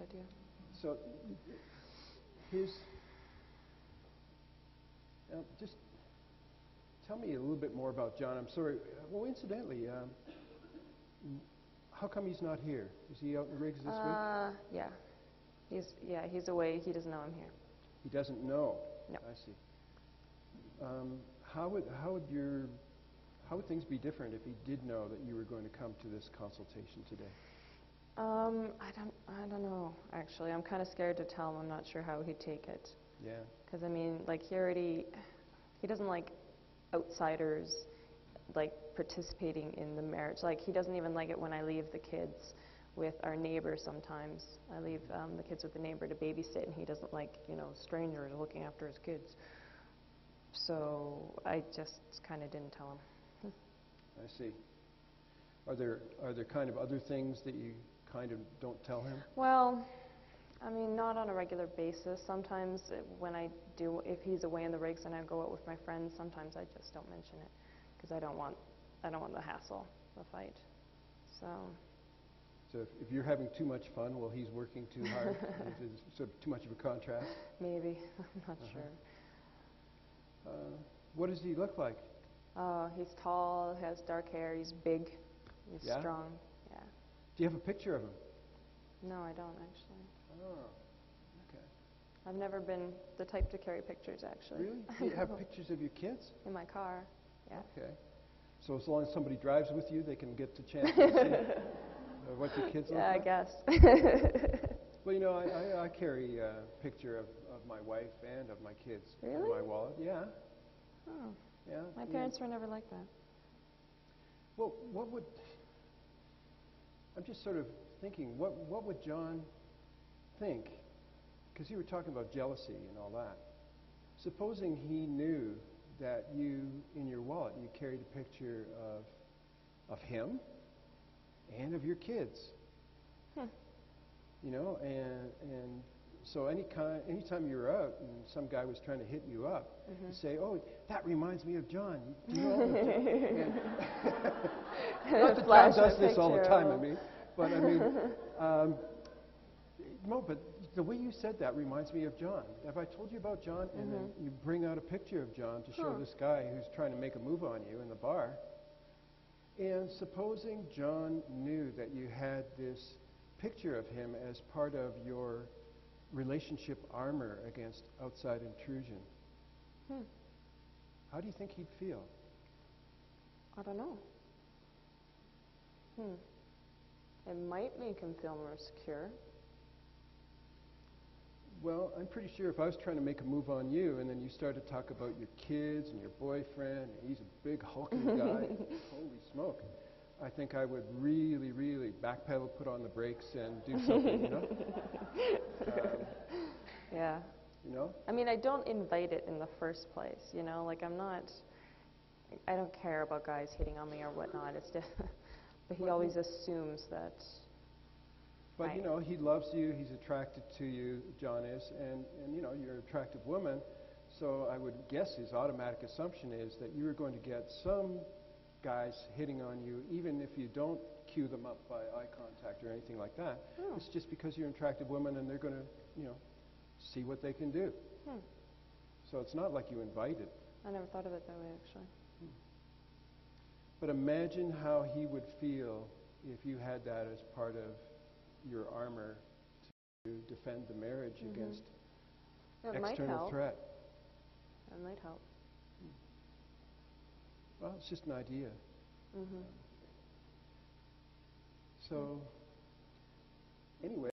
idea. So, just tell me a little bit more about John. I'm sorry. Well, incidentally, how come he's not here? Is he out in the rigs this week? Yeah. He's away. He doesn't know I'm here. He doesn't know. No. I see. How would things be different if he did know that you were going to come to this consultation today? I don't know, actually. I'm kind of scared to tell him. I'm not sure how he'd take it. Yeah. Because, I mean, like, he doesn't like outsiders, like, participating in the marriage. Like, he doesn't even like it when I leave the kids with our neighbor sometimes. I leave the kids with the neighbor to babysit, and he doesn't like, strangers looking after his kids. So I just kind of didn't tell him. I see. Are there kind of other things that you kind of don't tell him? Well, I mean, not on a regular basis. Sometimes if he's away in the rigs and I go out with my friends, sometimes I just don't mention it because I don't want the hassle, the fight. So if you're having too much fun while he's working too hard, is it too much of a contrast? Maybe. I'm not sure. What does he look like? He's tall, has dark hair, he's big, he's strong. Yeah. Do you have a picture of him? No, I don't actually. Oh, okay. I've never been the type to carry pictures, actually. Really? Do you have pictures of your kids? In my car, yeah. Okay. So as long as somebody drives with you, they can get the chance to see what your kids look like? Yeah, I guess. Well, I carry a picture of my wife and of my kids in my wallet. Yeah. Oh. Yeah. My parents were never like that. Well, I'm just sort of thinking, what would John think? Because you were talking about jealousy and all that. Supposing he knew that you, in your wallet, you carried a picture of him and of your kids. And so anytime you were out and some guy was trying to hit you up, you say, "Oh, that reminds me of John. Do you know him?" Not that John does this all the time, but no, but the way you said that reminds me of John. Have I told you about John? And then you bring out a picture of John to show this guy who's trying to make a move on you in the bar. And supposing John knew that you had this picture of him as part of your relationship armor against outside intrusion, how do you think he'd feel? I don't know. It might make him feel more secure. Well, I'm pretty sure if I was trying to make a move on you and then you started to talk about your kids and your boyfriend, and he's a big hulking guy, holy smoke, I think I would really, really backpedal, put on the brakes, and do something, Yeah. I mean, I don't invite it in the first place, like I don't care about guys hitting on me or whatnot. It's just, but he always assumes that. But, he loves you, he's attracted to you, John is, and you're an attractive woman, so I would guess his automatic assumption is that you're going to get some guys hitting on you, even if you don't cue them up by eye contact or anything like that. It's just because you're an attractive woman and they're going to, see what they can do. So it's not like you invite it. I never thought of it that way, actually. But imagine how he would feel if you had that as part of your armor to defend the marriage against external threat. That might help. Well, it's just an idea. So, anyway.